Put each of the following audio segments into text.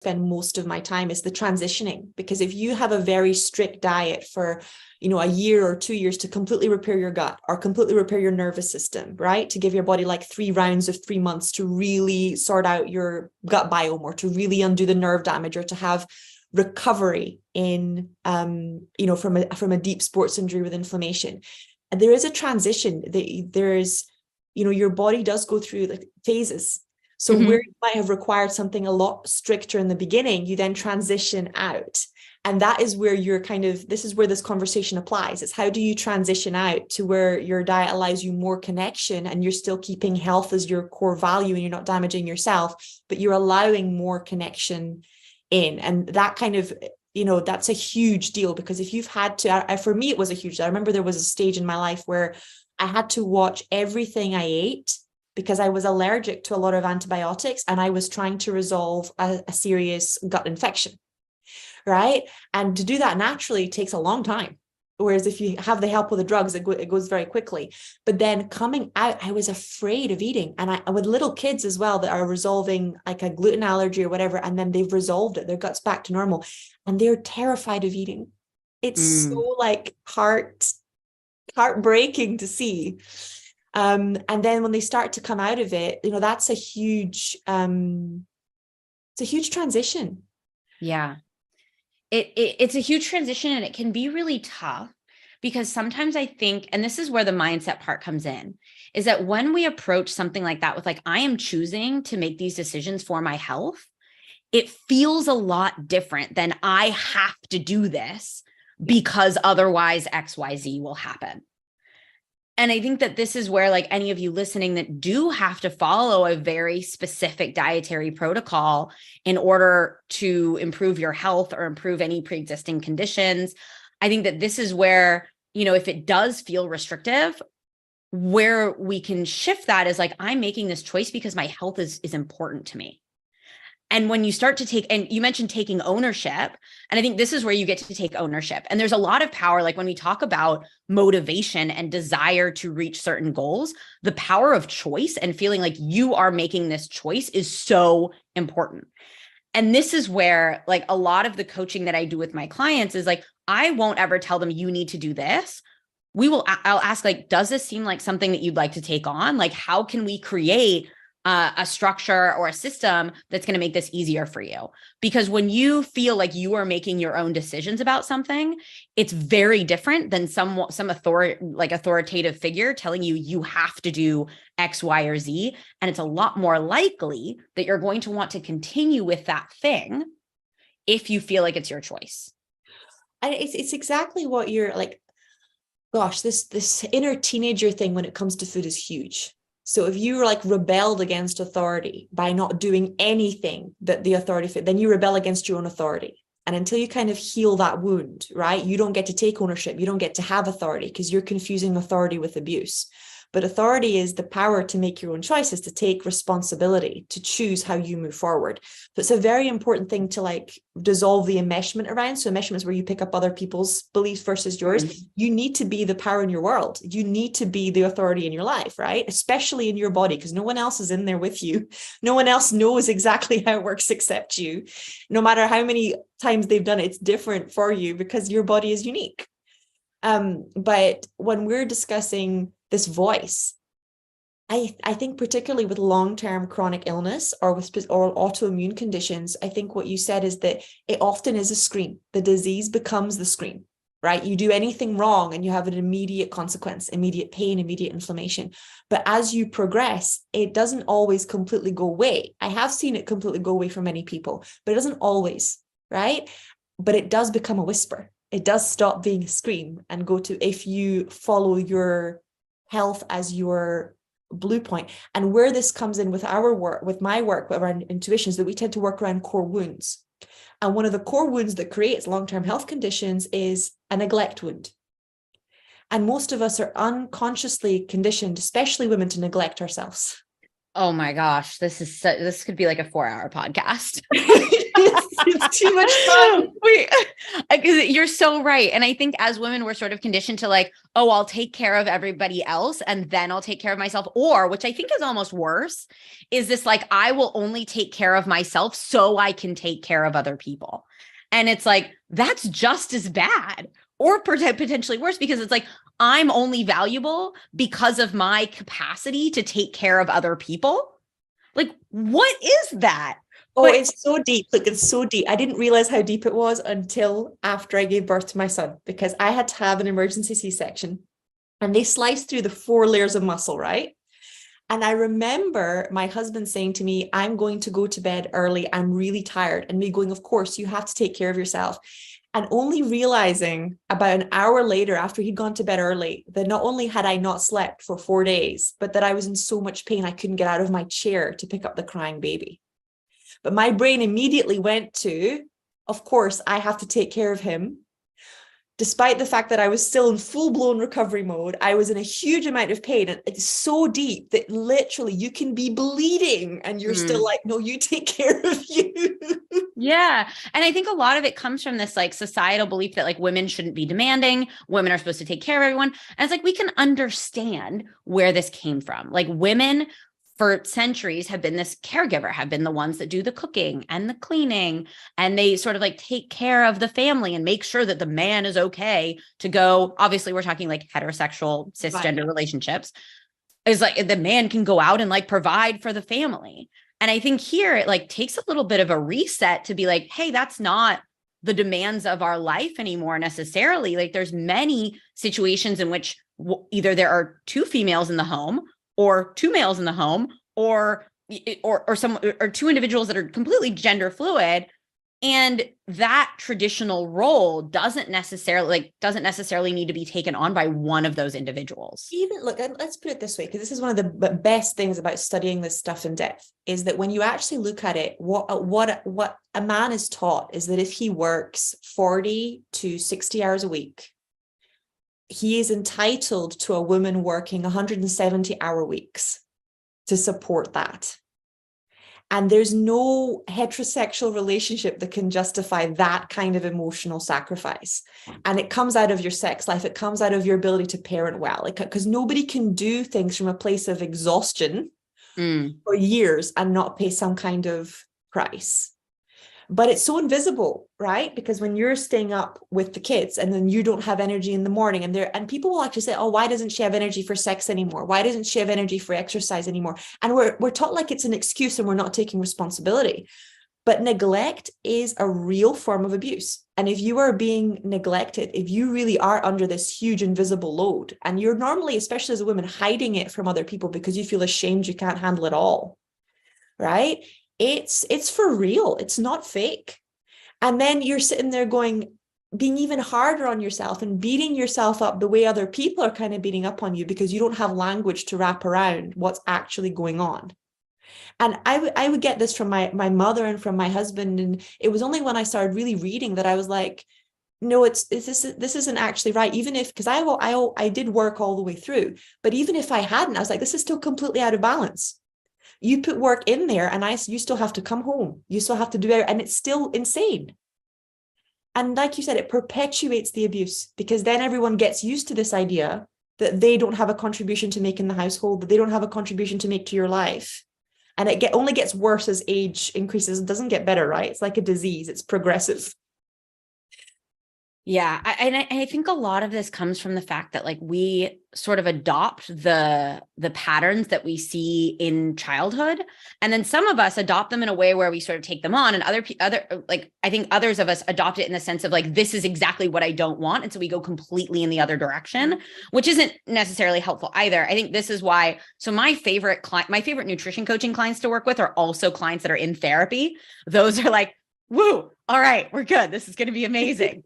spend most of my time is the transitioning, because if you have a very strict diet for, a year or 2 years to completely repair your gut or completely repair your nervous system, right? To give your body like 3 rounds of 3 months to really sort out your gut biome, or to really undo the nerve damage, or to have recovery in, from a deep sports injury with inflammation. And there is a transition. There's, your body does go through like phases. So where you might have required something a lot stricter in the beginning, you then transition out. And that is where you're this is where this conversation applies. It's how do you transition out to where your diet allows you more connection, and you're still keeping health as your core value, and you're not damaging yourself, but you're allowing more connection in. And that that's a huge deal, because if you've had to, for me, it was a huge deal. I remember there was a stage in my life where I had to watch everything I ate because I was allergic to a lot of antibiotics, and I was trying to resolve a serious gut infection. Right. And to do that naturally takes a long time. Whereas if you have the help with the drugs, it goes very quickly. But then coming out, I was afraid of eating. And I with little kids as well that are resolving like a gluten allergy or whatever, and then they've resolved it, their gut's back to normal, and they're terrified of eating. It's so like heartbreaking to see. And then when they start to come out of it, that's it's a huge transition. Yeah. It's a huge transition, and it can be really tough, because sometimes I think, and this is where the mindset part comes in, is that when we approach something like that with like, I am choosing to make these decisions for my health, it feels a lot different than I have to do this because otherwise XYZ will happen. And I think that this is where, like, any of you listening that do have to follow a very specific dietary protocol in order to improve your health or improve any pre-existing conditions, I think that this is where, if it does feel restrictive, where we can shift that is like, I'm making this choice because my health is important to me. And when you start to take, and you mentioned taking ownership, and I think this is where you get to take ownership. And there's a lot of power, like when we talk about motivation and desire to reach certain goals, the power of choice and feeling like you are making this choice is so important. And this is where, like, a lot of the coaching that I do with my clients is like, I won't ever tell them you need to do this. I'll ask, like, does this seem like something that you'd like to take on? Like, how can we create a structure or a system that's going to make this easier for you? Because when you feel like you are making your own decisions about something, it's very different than some authoritative figure telling you you have to do X, Y, or Z. And it's a lot more likely that you're going to want to continue with that thing if you feel like it's your choice. And it's exactly what you're like. Gosh, this inner teenager thing when it comes to food is huge. So if you like rebelled against authority by not doing anything that the authority fit, then you rebel against your own authority. And until you kind of heal that wound, right, you don't get to take ownership. You don't get to have authority, because you're confusing authority with abuse. But authority is the power to make your own choices, to take responsibility, to choose how you move forward. So it's a very important thing to like dissolve the enmeshment around. So enmeshment is where you pick up other people's beliefs versus yours. Mm-hmm. You need to be the power in your world. You need to be the authority in your life, right? Especially in your body, because no one else is in there with you. No one else knows exactly how it works except you. No matter how many times they've done it, it's different for you because your body is unique. But when we're discussing this voice, I think particularly with long-term chronic illness or autoimmune conditions, I think what you said is that it often is a scream. The disease becomes the scream, right? You do anything wrong and you have an immediate consequence, immediate pain, immediate inflammation. But as you progress, it doesn't always completely go away. I have seen it completely go away for many people, but it doesn't always, right? But it does become a whisper. It does stop being a scream and go to, if you follow your health as your blue point. And where this comes in with our work, with my work around intuition, is that we tend to work around core wounds. And one of the core wounds that creates long-term health conditions is a neglect wound. And most of us are unconsciously conditioned, especially women, to neglect ourselves. Oh my gosh, this could be like a 4-hour podcast. It's too much fun. You're so right. And I think as women, we're sort of conditioned to like, oh, I'll take care of everybody else and then I'll take care of myself. Or, which I think is almost worse, is this like, I will only take care of myself so I can take care of other people. And it's like, that's just as bad or potentially worse, because it's like, I'm only valuable because of my capacity to take care of other people. Like, what is that? Oh, it's so deep. Look, it's so deep. I didn't realize how deep it was until after I gave birth to my son, because I had to have an emergency C-section and they sliced through the 4 layers of muscle, right? And I remember my husband saying to me, I'm going to go to bed early. I'm really tired. And me going, of course, you have to take care of yourself. And only realizing about an hour later, after he'd gone to bed early, that not only had I not slept for 4 days, but that I was in so much pain, I couldn't get out of my chair to pick up the crying baby. But my brain immediately went to, of course, I have to take care of him. Despite the fact that I was still in full-blown recovery mode, I was in a huge amount of pain. And it's so deep that literally you can be bleeding and you're still like, no, you take care of you. Yeah. And I think a lot of it comes from this like societal belief that like women shouldn't be demanding, women are supposed to take care of everyone. And it's like, we can understand where this came from. Like women for centuries have been this caregiver, have been the ones that do the cooking and the cleaning, and they sort of like take care of the family and make sure that the man is okay to go. Obviously, we're talking like heterosexual cisgender relationships, is like the man can go out and like provide for the family. And I think here it like takes a little bit of a reset to be like, hey, that's not the demands of our life anymore necessarily. Like there's many situations in which either there are 2 females in the home or 2 males in the home, or 2 individuals that are completely gender fluid. And that traditional role doesn't necessarily need to be taken on by one of those individuals. Even look, let's put it this way, because this is one of the best things about studying this stuff in depth, is that when you actually look at it, what a man is taught is that if he works 40 to 60 hours a week, he is entitled to a woman working 170-hour weeks to support that. And there's no heterosexual relationship that can justify that kind of emotional sacrifice. And it comes out of your sex life. It comes out of your ability to parent well, because nobody can do things from a place of exhaustion for years and not pay some kind of price. But it's so invisible, right? Because when you're staying up with the kids and then you don't have energy in the morning, and people will actually say, oh, why doesn't she have energy for sex anymore? Why doesn't she have energy for exercise anymore? And we're taught like it's an excuse and we're not taking responsibility. But neglect is a real form of abuse. And if you are being neglected, if you really are under this huge invisible load, and you're normally, especially as a woman, hiding it from other people because you feel ashamed you can't handle it all, right? It's for real. It's not fake. And then you're sitting there going, being even harder on yourself and beating yourself up the way other people are kind of beating up on you because you don't have language to wrap around what's actually going on. And I would get this from my mother and from my husband. And it was only when I started really reading that I was like, no, this isn't actually right. Even if, because I did work all the way through, but even if I hadn't, I was like, this is still completely out of balance. You put work in there and you still have to come home. You still have to do it. And it's still insane. And like you said, it perpetuates the abuse, because then everyone gets used to this idea that they don't have a contribution to make in the household, that they don't have a contribution to make to your life. And it only gets worse as age increases. It doesn't get better, right? It's like a disease. It's progressive. Yeah. I think a lot of this comes from the fact that like we sort of adopt the patterns that we see in childhood. And then some of us adopt them in a way where we sort of take them on, and other like, I think others of us adopt it in the sense of like, this is exactly what I don't want. And so we go completely in the other direction, which isn't necessarily helpful either. I think this is why, so my favorite nutrition coaching clients to work with are also clients that are in therapy. Those are like, woo, all right, we're good. This is going to be amazing.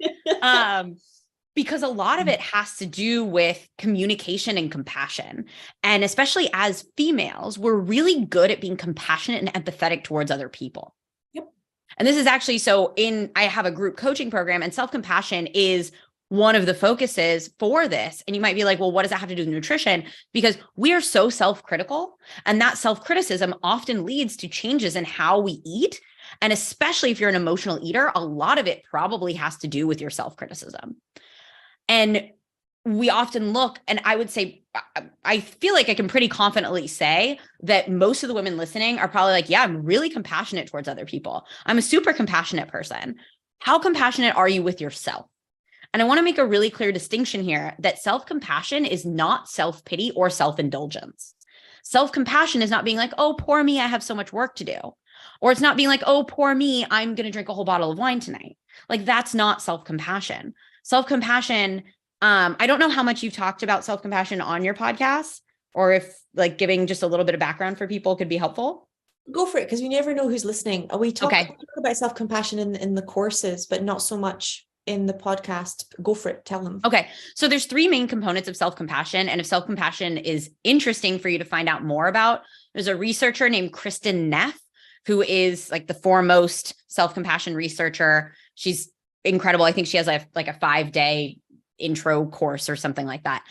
Because a lot of it has to do with communication and compassion. And especially as females, we're really good at being compassionate and empathetic towards other people. Yep. And this is actually, I have a group coaching program, and self-compassion is one of the focuses for this. And you might be like, well, what does that have to do with nutrition? Because we are so self-critical, and that self-criticism often leads to changes in how we eat. And especially if you're an emotional eater, a lot of it probably has to do with your self-criticism. And we often look, and I would say, I feel like I can pretty confidently say that most of the women listening are probably like, yeah, I'm really compassionate towards other people. I'm a super compassionate person. How compassionate are you with yourself? And I want to make a really clear distinction here that self-compassion is not self-pity or self-indulgence. Self-compassion is not being like, oh, poor me, I have so much work to do. Or it's not being like, oh, poor me, I'm going to drink a whole bottle of wine tonight. Like, that's not self-compassion. Self-compassion, I don't know how much you've talked about self-compassion on your podcast, or if like giving just a little bit of background for people could be helpful. Go for it, because we never know who's listening. We talk Okay. about self-compassion in the courses, but not so much in the podcast. Go for it. Tell them. Okay. So there's three main components of self-compassion. And if self-compassion is interesting for you to find out more about, there's a researcher named Kristen Neff, who is like the foremost self-compassion researcher. She's incredible. I think she has like a 5-day intro course or something like that.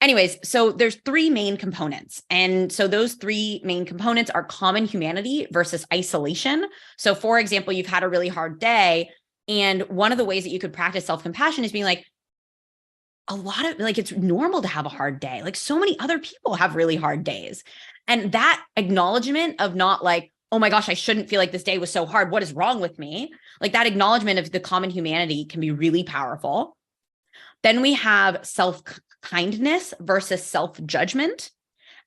Anyways, so there's three main components. And so those three main components are common humanity versus isolation. So for example, you've had a really hard day. And one of the ways that you could practice self-compassion is being like, a lot of like, it's normal to have a hard day. Like so many other people have really hard days. And that acknowledgement of not like, oh my gosh, I shouldn't feel like this day was so hard. What is wrong with me? Like that acknowledgement of the common humanity can be really powerful. Then we have self-kindness versus self-judgment.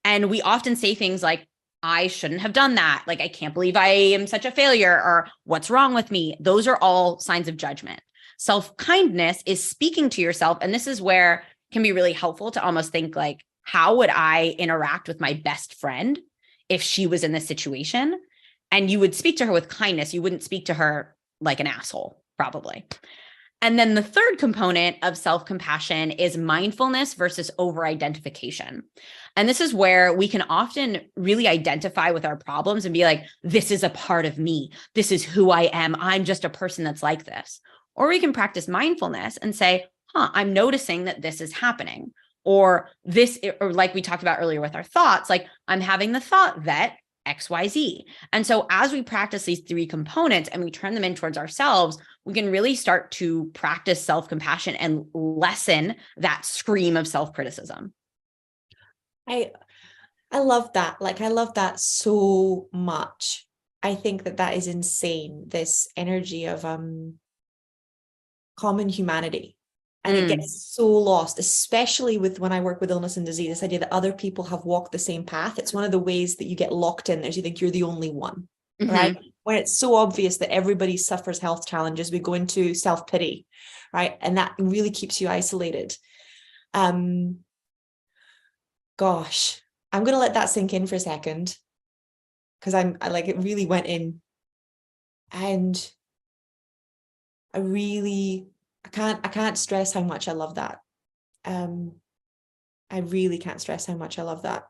And we often say things like, I shouldn't have done that. Like, I can't believe I am such a failure, or what's wrong with me? Those are all signs of judgment. Self-kindness is speaking to yourself. And this is where it can be really helpful to almost think like, how would I interact with my best friend if she was in this situation? And you would speak to her with kindness. You wouldn't speak to her like an asshole, probably. And then the third component of self-compassion is mindfulness versus over-identification. And this is where we can often really identify with our problems and be like, this is a part of me. This is who I am. I'm just a person that's like this. Or we can practice mindfulness and say, I'm noticing that this is happening. Or this, or like we talked about earlier with our thoughts, like I'm having the thought that XYZ. And so as we practice these three components and we turn them in towards ourselves, we can really start to practice self-compassion and lessen that scream of self-criticism. I love that. Like, I love that so much. I think that is insane. This energy of common humanity. And it gets so lost, especially with when I work with illness and disease, this idea that other people have walked the same path. It's one of the ways that you get locked in as you think you're the only one, right? When it's so obvious that everybody suffers health challenges, we go into self-pity, right? And that really keeps you isolated. Gosh, I'm going to let that sink in for a second, because I like, it really went in, and I can't stress how much I love that. I really can't stress how much I love that.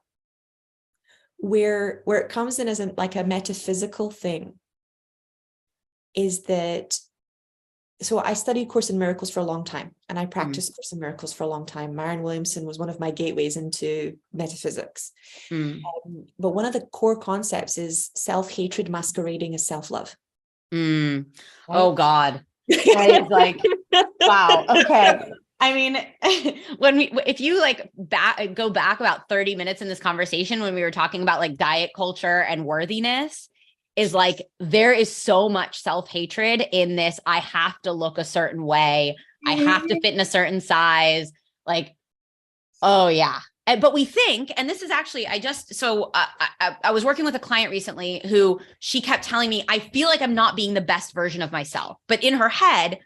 Where it comes in as like a metaphysical thing is that, so I studied Course in Miracles for a long time, and I practiced Course in Miracles for a long time. Marianne Williamson was one of my gateways into metaphysics. But one of the core concepts is self-hatred masquerading as self-love. Right? Oh God. Right? Like, wow. Okay. I mean, if you like go back about 30 minutes in this conversation, when we were talking about like diet culture and worthiness, is like, there is so much self-hatred in this. I have to look a certain way. I have to fit in a certain size. Like, oh yeah. But we think, and this is actually, I was working with a client recently who she kept telling me, I feel like I'm not being the best version of myself, but in her head,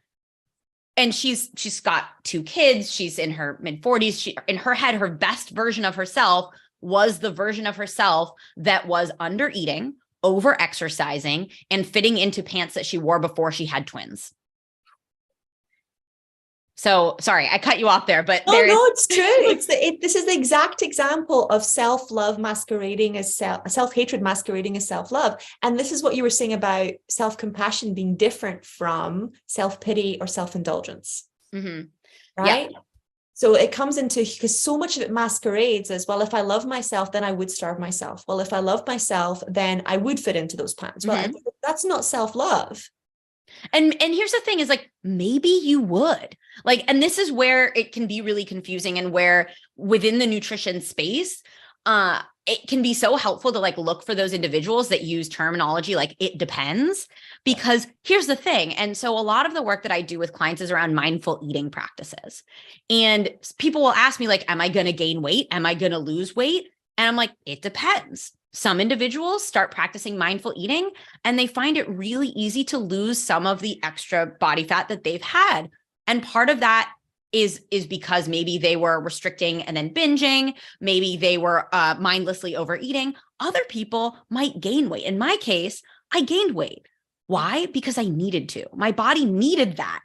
and she's got 2 kids, she's in her mid 40s. In her head, her best version of herself was the version of herself that was under eating, over exercising, and fitting into pants that she wore before she had twins. So sorry, I cut you off there, but it's true. This is the exact example of self-love masquerading as self-hatred masquerading as self-love. And this is what you were saying about self-compassion being different from self-pity or self-indulgence. Right? Yeah. So it comes into, because so much of it masquerades as, well, if I love myself, then I would starve myself. Well, if I love myself, then I would fit into those pants. Well, that's not self-love. And here's the thing is like, maybe you would like, and this is where it can be really confusing, and where within the nutrition space, it can be so helpful to like look for those individuals that use terminology like it depends, because here's the thing. And so a lot of the work that I do with clients is around mindful eating practices. And people will ask me like, am I going to gain weight? Am I going to lose weight? And I'm like, it depends. Some individuals start practicing mindful eating and they find it really easy to lose some of the extra body fat that they've had. And part of that is because maybe they were restricting and then binging. Maybe they were mindlessly overeating. Other people might gain weight. In my case, I gained weight. Why? Because I needed to. My body needed that.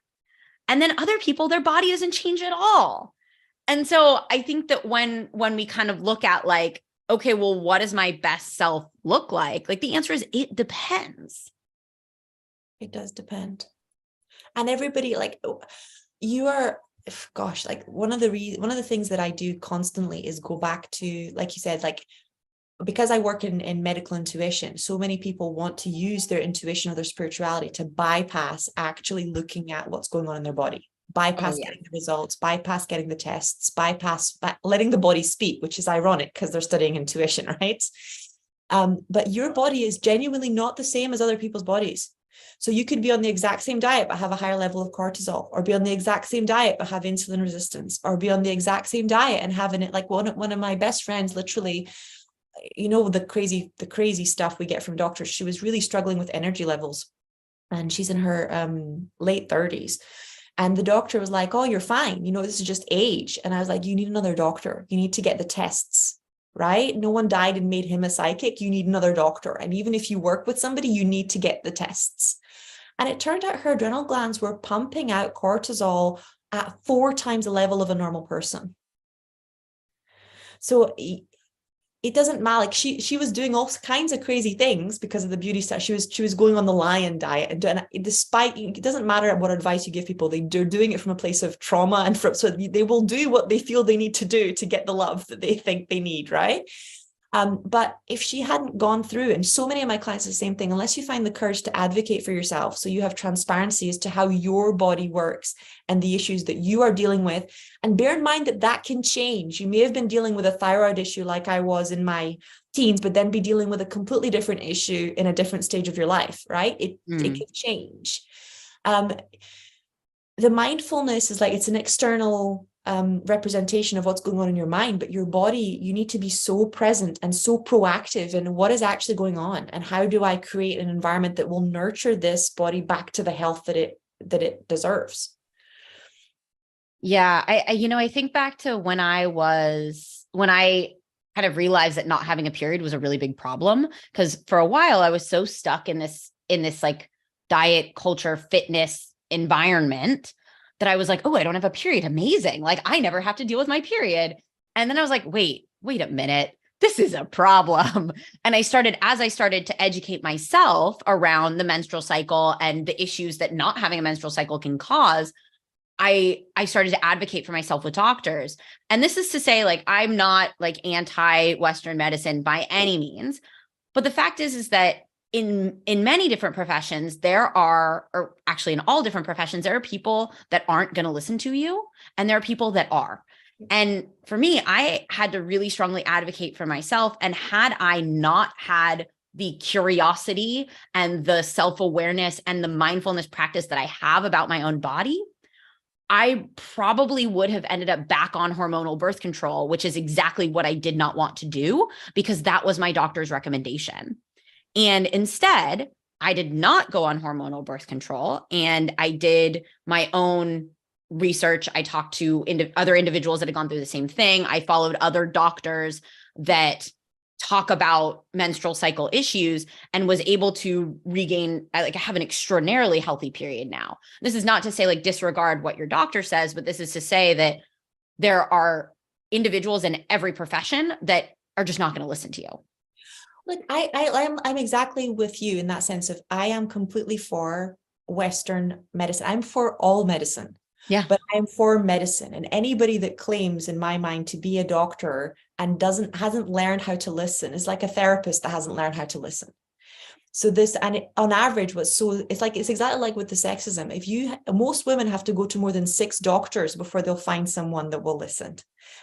And then other people, their body doesn't change at all. And so I think that when we kind of look at like, okay, well, what does my best self look like? Like the answer is it depends. It does depend. And everybody, like, you are, gosh, like one of the things that I do constantly is go back to, like you said, like, because I work in medical intuition, so many people want to use their intuition or their spirituality to bypass actually looking at what's going on in their body, bypass getting the results, bypass getting the tests, bypass letting the body speak, which is ironic because they're studying intuition, right? But your body is genuinely not the same as other people's bodies. So you could be on the exact same diet but have a higher level of cortisol, or be on the exact same diet but have insulin resistance, or be on the exact same diet and having it, like one of my best friends, literally, you know, the crazy stuff we get from doctors. She was really struggling with energy levels, and she's in her late 30s. And the doctor was like, oh, you're fine. You know, this is just age. And I was like, you need another doctor. You need to get the tests, right? No one died and made him a psychic. You need another doctor. And even if you work with somebody, you need to get the tests. And it turned out her adrenal glands were pumping out cortisol at 4 times the level of a normal person. So it doesn't matter. Like she was doing all kinds of crazy things because of the beauty stuff. She was going on the lion diet, and despite, it doesn't matter what advice you give people, they're doing it from a place of trauma, and so they will do what they feel they need to do to get the love that they think they need, right? But if she hadn't gone through, and so many of my clients are the same thing, unless you find the courage to advocate for yourself, so you have transparency as to how your body works and the issues that you are dealing with, and bear in mind that can change. You may have been dealing with a thyroid issue like I was in my teens, but then be dealing with a completely different issue in a different stage of your life, right? It can change. The mindfulness is like, it's an external representation of what's going on in your mind, but your body, you need to be so present and so proactive in what is actually going on, and how do I create an environment that will nurture this body back to the health that it deserves. Yeah, I think back to when I kind of realized that not having a period was a really big problem, because for a while I was so stuck in this like diet culture fitness environment that I was like, oh, I don't have a period. Amazing. Like I never have to deal with my period. And then I was like, wait a minute. This is a problem. And as I started to educate myself around the menstrual cycle and the issues that not having a menstrual cycle can cause, I started to advocate for myself with doctors. And this is to say, like, I'm not like anti-Western medicine by any means. But the fact is that in many different professions, or actually in all different professions, there are people that aren't going to listen to you, and there are people that are. And for me, I had to really strongly advocate for myself. And had I not had the curiosity and the self-awareness and the mindfulness practice that I have about my own body, I probably would have ended up back on hormonal birth control, which is exactly what I did not want to do, because that was my doctor's recommendation. And instead, I did not go on hormonal birth control, and I did my own research. I talked to other individuals that had gone through the same thing. I followed other doctors that talk about menstrual cycle issues, and was able to regain, like, I have an extraordinarily healthy period now. This is not to say like disregard what your doctor says, but this is to say that there are individuals in every profession that are just not going to listen to you. Look, I'm exactly with you in that sense of, I am completely for Western medicine. I'm for all medicine. Yeah. But I'm for medicine, and anybody that claims, in my mind, to be a doctor and hasn't learned how to listen is like a therapist that hasn't learned how to listen. So this, and on average, it's exactly like with the sexism. Most women have to go to more than 6 doctors before they'll find someone that will listen.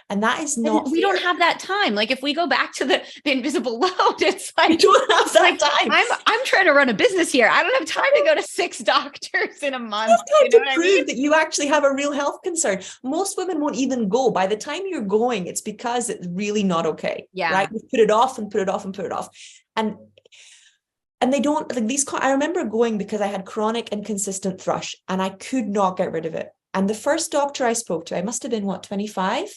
And that is not we fair. don't have that time. Like if we go back to the invisible load, it's like, we don't have that time. I'm trying to run a business here. I don't have time to go to 6 doctors in a month. You know to prove that you actually have a real health concern. Most women won't even go. By the time you're going, it's because it's really not okay. Yeah. Right. We put it off and put it off and put it off. And they don't like these. I remember going because I had chronic and consistent thrush and I could not get rid of it. And the first doctor I spoke to, I must have been 25.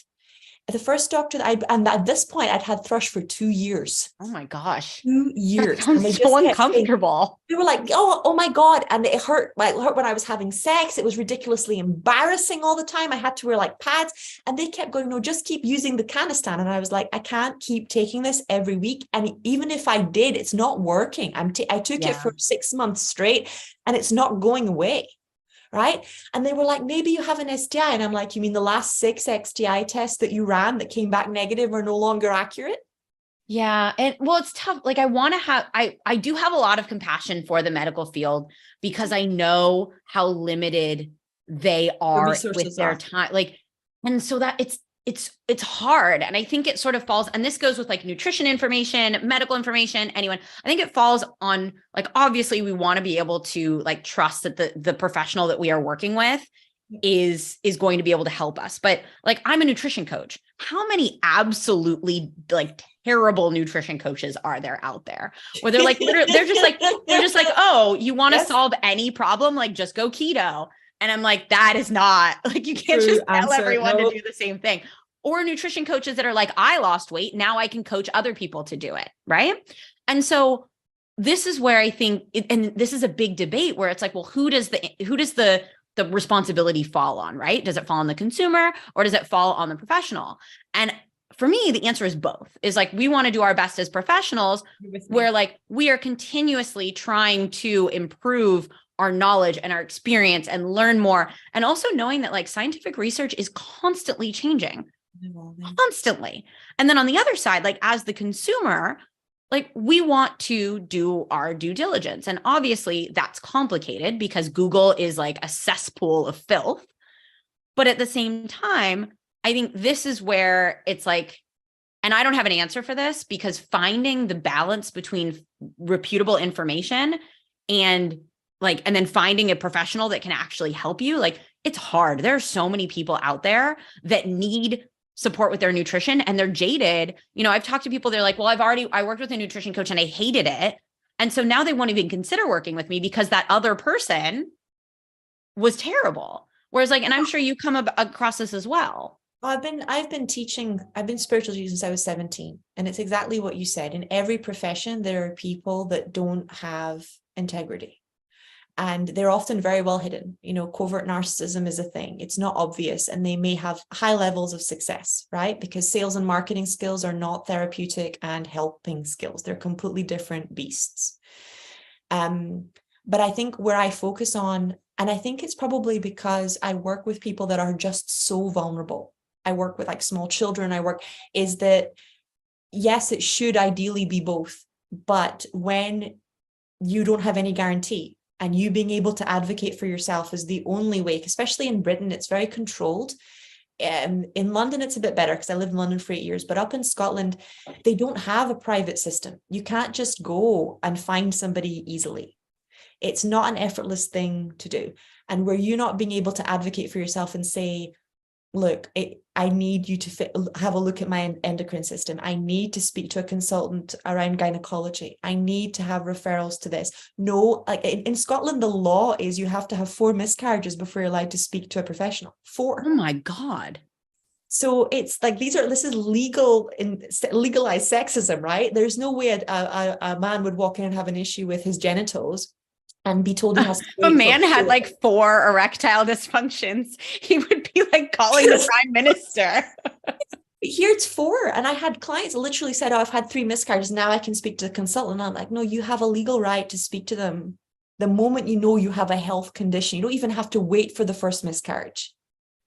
The first doctor and at this point I'd had thrush for 2 years. Oh my gosh. 2 years. That sounds so uncomfortable. They were like, oh my God. And it hurt. It hurt when I was having sex. It was ridiculously embarrassing all the time. I had to wear like pads. And they kept going, no, just keep using the Canistan. And I was like, I can't keep taking this every week. And even if I did, it's not working. I took it for 6 months straight and it's not going away. Right. And they were like, maybe you have an STI. And I'm like, you mean the last 6 STI tests that you ran that came back negative are no longer accurate? Yeah. And well, it's tough. Like I do have a lot of compassion for the medical field because I know how limited they are with their time. Like, and so that it's hard. And I think it sort of falls, and this goes with like nutrition information, medical information, anyone. I think it falls on like, obviously we want to be able to like trust that the professional that we are working with is going to be able to help us. But like, I'm a nutrition coach. How many absolutely like terrible nutrition coaches are there out there where they're like, literally, they're just like, oh, you want to solve any problem? Like just go keto. And I'm like, that is not like, you can't just tell everyone to do the same thing. Or nutrition coaches that are like, I lost weight. Now I can coach other people to do it. Right. And so this is where I think, and this is a big debate where it's like, well, who does the responsibility fall on, right? Does it fall on the consumer or does it fall on the professional? And for me, the answer is both. Is like, we want to do our best as professionals where like we are continuously trying to improve our knowledge and our experience and learn more. And also knowing that like scientific research is constantly changing, constantly. And then on the other side, like as the consumer, like we want to do our due diligence. And obviously that's complicated because Google is like a cesspool of filth. But at the same time, I think this is where it's like, and I don't have an answer for this because finding the balance between reputable information and then finding a professional that can actually help you, like it's hard. There are so many people out there that need support with their nutrition and they're jaded. You know, I've talked to people, they're like, well, I worked with a nutrition coach and I hated it. And so now they won't even consider working with me because that other person was terrible. Whereas like, and I'm sure you come across this as well. I've been spiritual teaching since I was 17. And it's exactly what you said. In every profession, there are people that don't have integrity. And they're often very well hidden. You know, covert narcissism is a thing. It's not obvious. And they may have high levels of success, right? Because sales and marketing skills are not therapeutic and helping skills. They're completely different beasts. But I think where I focus on, and I think it's probably because I work with people that are just so vulnerable. I work with like small children. Is that, yes, it should ideally be both. But when you don't have any guarantee, and you being able to advocate for yourself is the only way, especially in Britain, it's very controlled. In London, it's a bit better because I lived in London for 8 years, but up in Scotland, they don't have a private system. You can't just go and find somebody easily. It's not an effortless thing to do. And where you're not being able to advocate for yourself and say, look, I need you to have a look at my endocrine system. I need to speak to a consultant around gynecology. I need to have referrals to this. No, like in Scotland, the law is you have to have 4 miscarriages before you're allowed to speak to a professional. 4. Oh my God. So it's like, this is legalized sexism, right? There's no way a man would walk in and have an issue with his genitals and be told he has to a man had like 4 erectile dysfunctions, he would be like calling the prime minister. Here it's 4. And I had clients that literally said, oh, I've had 3 miscarriages. Now I can speak to the consultant. And I'm like, no, you have a legal right to speak to them The moment you know you have a health condition, you don't even have to wait for the first miscarriage.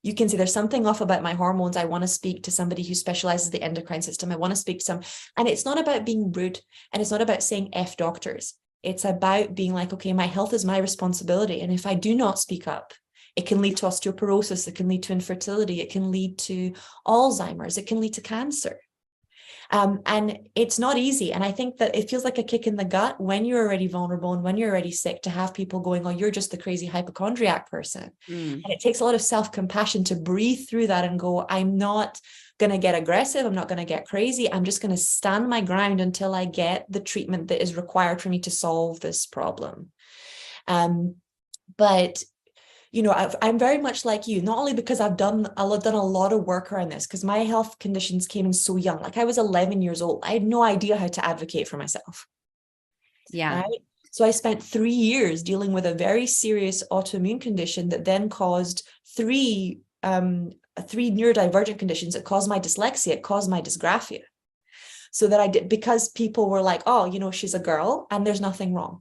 You can say, there's something off about my hormones. I want to speak to somebody who specializes in the endocrine system. I want to speak to some. And it's not about being rude, and it's not about saying F doctors. It's about being like, okay, my health is my responsibility. And if I do not speak up, it can lead to osteoporosis. It can lead to infertility. It can lead to Alzheimer's. It can lead to cancer. And it's not easy. And I think that it feels like a kick in the gut when you're already vulnerable and when you're already sick, to have people going, oh, you're just the crazy hypochondriac person. And it takes a lot of self-compassion to breathe through that and go, I'm not going to get aggressive. I'm not going to get crazy. I'm just going to stand my ground until I get the treatment that is required for me to solve this problem. But you know, I'm very much like you, not only because I've done a lot of work around this, because my health conditions came in so young. Like I was 11 years old. I had no idea how to advocate for myself. Yeah. Right? So I spent 3 years dealing with a very serious autoimmune condition that then caused three neurodivergent conditions. It caused my dyslexia. It caused my dysgraphia. So that I did, because people were like, oh, you know, she's a girl and there's nothing wrong.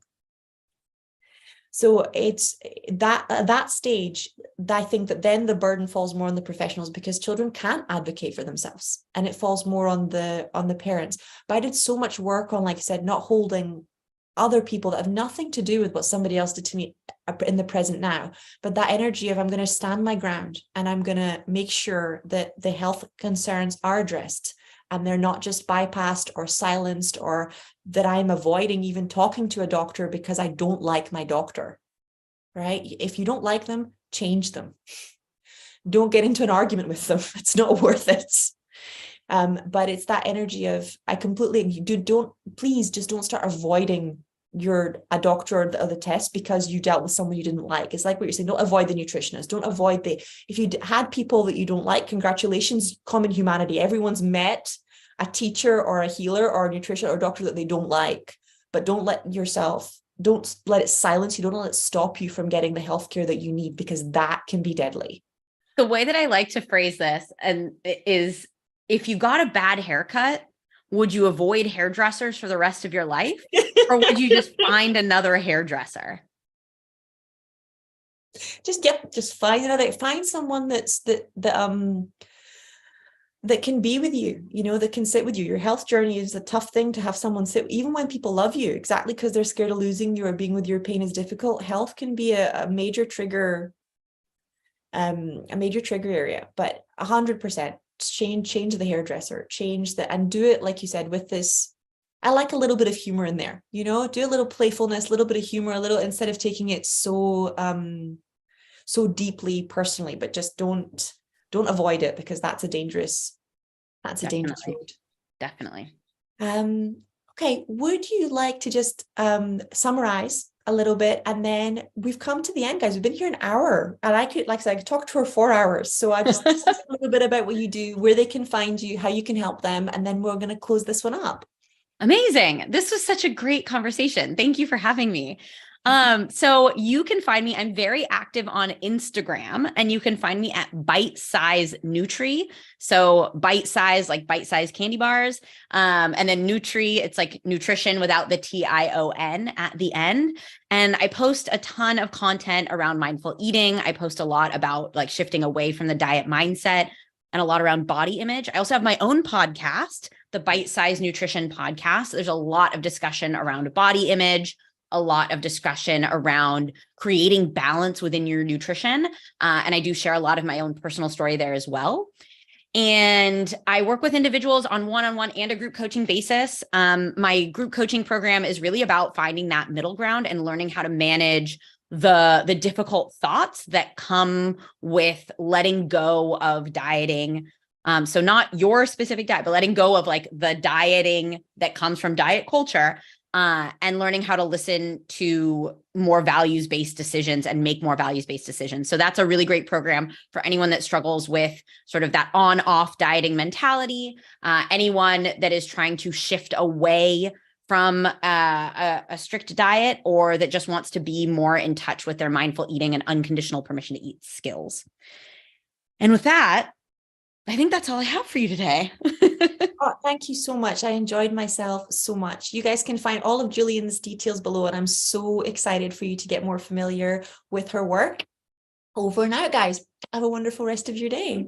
So it's that at that stage, I think that then the burden falls more on the professionals, because children can't advocate for themselves, and it falls more on the parents. But I did so much work on, like I said, not holding other people that have nothing to do with what somebody else did to me in the present now, but that energy of, I'm going to stand my ground and I'm going to make sure that the health concerns are addressed and they're not just bypassed or silenced, or that I'm avoiding even talking to a doctor because I don't like my doctor, right? If you don't like them, change them. Don't get into an argument with them. It's not worth it. But it's that energy of, please just don't start avoiding a doctor or the test because you dealt with someone you didn't like. It's like what you're saying, don't avoid the nutritionist, don't avoid if you had people that you don't like, congratulations, common humanity. Everyone's met a teacher or a healer or a nutrition or doctor that they don't like, but don't let it silence you, don't let it stop you from getting the healthcare that you need, because that can be deadly. The way that I like to phrase this is, if you got a bad haircut, would you avoid hairdressers for the rest of your life? Or would you just find another hairdresser? Just find someone that can be with you, that can sit with you. Your health journey is a tough thing to have someone sit, even when people love you, exactly because they're scared of losing you or being with your pain is difficult. Health can be a major trigger, area, but 100% change the hairdresser, and do it, like you said, with this. I like a little bit of humor in there, do a little playfulness, a little bit of humor, instead of taking it so deeply personally, but just don't avoid it, because that's a dangerous road. Definitely. Okay. Would you like to just summarize a little bit, and then we've come to the end, guys. We've been here an hour, and I could talk to her 4 hours. So I just a little bit about what you do, where they can find you, how you can help them, and then we're going to close this one up. Amazing. This was such a great conversation. Thank you for having me. So you can find me, I'm very active on Instagram, and you can find me at Bite Size Nutri. So bite size, like bite size candy bars. And then Nutri, it's like nutrition without the TION at the end. And I post a ton of content around mindful eating. I post a lot about like shifting away from the diet mindset, and a lot around body image. I also have my own podcast, the Bite Size Nutrition Podcast. There's a lot of discussion around body image, a lot of discussion around creating balance within your nutrition. And I do share a lot of my own personal story there as well. And I work with individuals on one-on-one and a group coaching basis. My group coaching program is really about finding that middle ground and learning how to manage the difficult thoughts that come with letting go of dieting. So not your specific diet, but letting go of like the dieting that comes from diet culture, and learning how to listen to more values-based decisions and make more values-based decisions. So that's a really great program for anyone that struggles with sort of that on-off dieting mentality, anyone that is trying to shift away from a strict diet, or that just wants to be more in touch with their mindful eating and unconditional permission to eat skills. And with that, I think that's all I have for you today. Oh, thank you so much. I enjoyed myself so much. You guys can find all of Julian's details below, and I'm so excited for you to get more familiar with her work. Over and out, guys. Have a wonderful rest of your day.